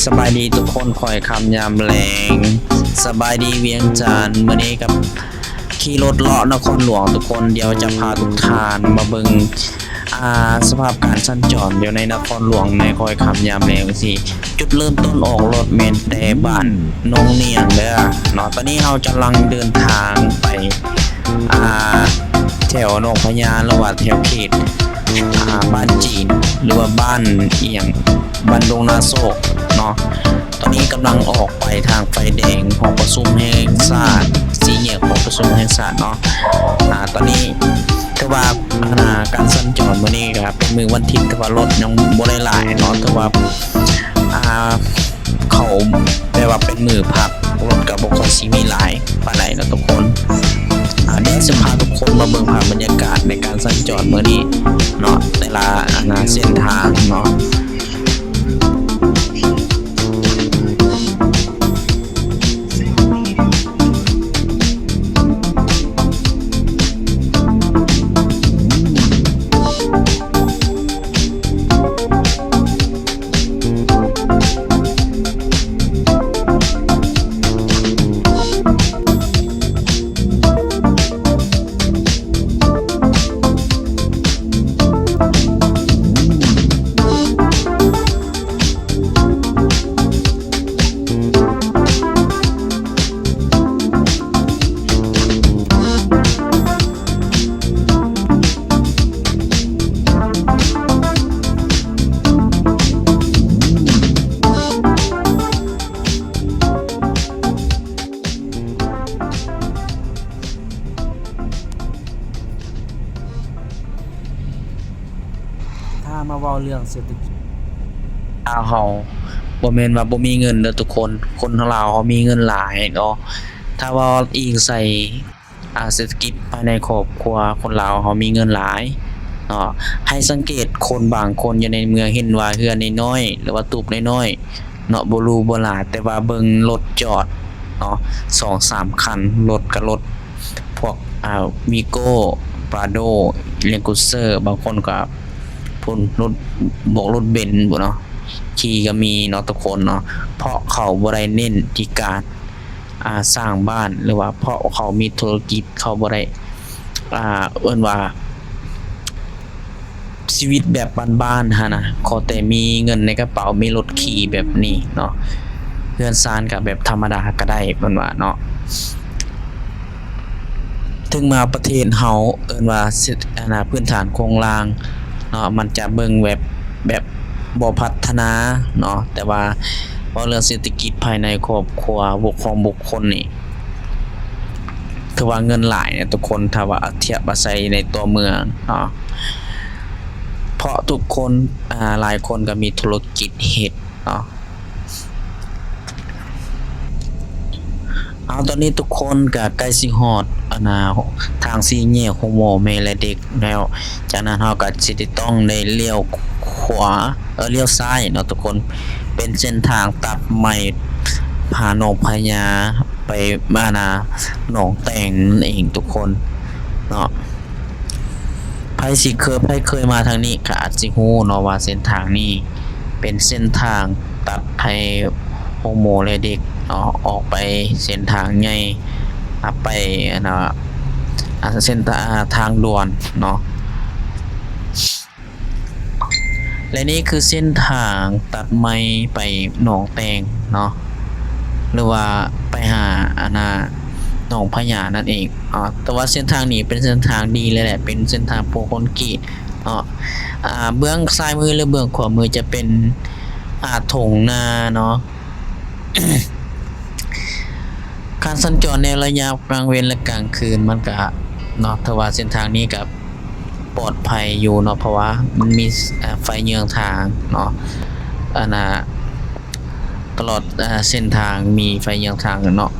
สบายดีทุกคนคอยคำยามแรงสบายดีเวียงจันทร์มื้อนี้กับขี่รถเลาะนครหลวงทุกคนเดี๋ยวจะพาทุกท่านมาเบิ่งสภาพการสัญจรอยู่ในนครหลวงในคอยคำยามแรงสิจุดเริ่มต้นออกรถเมล์แต่บ้านนงเนียงเด้อเนาะตอนนี้เรากำลังเดินทางไปแถวหนองพญาหรือว่าแถวเขตบ้านจีนหรือว่าบ้านเอียงบ้านดงนาโศกเนาะตอนนี้กำลังออกไปทางไฟแดงของประชุมแห่งชาติสีแยกของประชุมแห่งชาติเนาะตอนนี้ถือว่าการสัญจรมื้อนี้ครับเป็นมือวันอาทิตย์แต่ว่ารถยังบ่ได้หลายเนาะแต่ว่าเขาแปลว่าเป็นมือพักรถก็บ่ค่อยสิมีหลายปานใดเนาะทุกคนเดี๋ยวจะพาทุกคนมาเบิ่งภาพบรรยากาศในการสัญจรมื้อนี้เนาะแต่ละเส้นทางเนาะถ้ามาเว้าเรื่องเศรษฐกิจเฮาบ่แม่นว่าบ่มีเงินเด้อทุกคนคนลาวเขามีเงินหลายเนาะถ้าว่าอิงใส่เศรษฐกิจภายในครอบครัวคนลาวเขามีเงินหลายเนาะให้สังเกตคนบางคนอยู่ในเมืองเห็นว่าเรือนน้อยๆหรือว่าตูบน้อยๆเนาะบ่หรูบ่หราแต่ว่าเบิ่งรถจอดเนาะ2-3 คันรถก็รถพวกวีโก้ Prado Lancer บางคนก็พุ่นรถบอกรถเบนซ์บ่เนาะขี่ก็มีเนาะทุกคนเนาะเพราะเขาบ่ได้เน้นที่การสร้างบ้านหรือว่าเพราะเขามีธุรกิจเขาบ่ได้เอิ้นว่าชีวิตแบบบ้านๆนะขอแต่มีเงินในกระเป๋ามีรถขี่แบบนี้เนาะเรือนซานก็แบบธรรมดาก็ได้เพิ่นว่าเนาะถึงมาประเทศเฮาเอิ้นว่าพื้นฐานโครงสร้างเนาะมันจะเบิ่งแบบบ่พัฒนาเนาะแต่ว่าพอเรื่องเศรษฐกิจภายในครอบครัวบุคคลนี่คือว่าเงินหลายเนี่ยทุกคนถ้าว่าเทียบมาใส่ในตัวเมืองเนาะเพราะทุกคนหลายคนก็มีธุรกิจเฮ็ดเนาะตอนนี้ทุกคนก็ใกล้สิฮอดทางสี่แยกของหมอแม่และเด็กแล้วจากนั้นเราก็สิต้องได้เลี้ยวขวาเลี้ยวซ้ายเนาะทุกคนเป็นเส้นทางตัดใหม่พาหนองพญาไปหนองแตงนั่นเองทุกคนเนาะไผเคยมาทางนี้ก็อาจสิฮู้เนาะว่าเส้นทางนี้เป็นเส้นทางตัดให้โฮโมและเด็กเนาะออกไปเส้นทางใหญ่ไปเส้นทางด่วนเนาะและนี่คือเส้นทางตัดไม้ไปหนองแตงเนาะหรือว่าไปหาหนองพญานั่นเองแต่ว่าเส้นทางนี้เป็นเส้นทางดีเลยแหละเป็นเส้นทางโปรคอนกรีตเนาะเบื้องซ้ายมือหรือเบื้องขวามือจะเป็นถงนาเนาะ การสัญจรในระยะกลางวันและกลางคืนมันก็เนาะถ้าว่าเส้นทางนี้ก็ปลอดภัยอยู่เนาะเพราะว่ามันมีไฟเยืองทางเนาะตลอดเส้นทางมีไฟเยืองทางเนาะ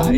ใส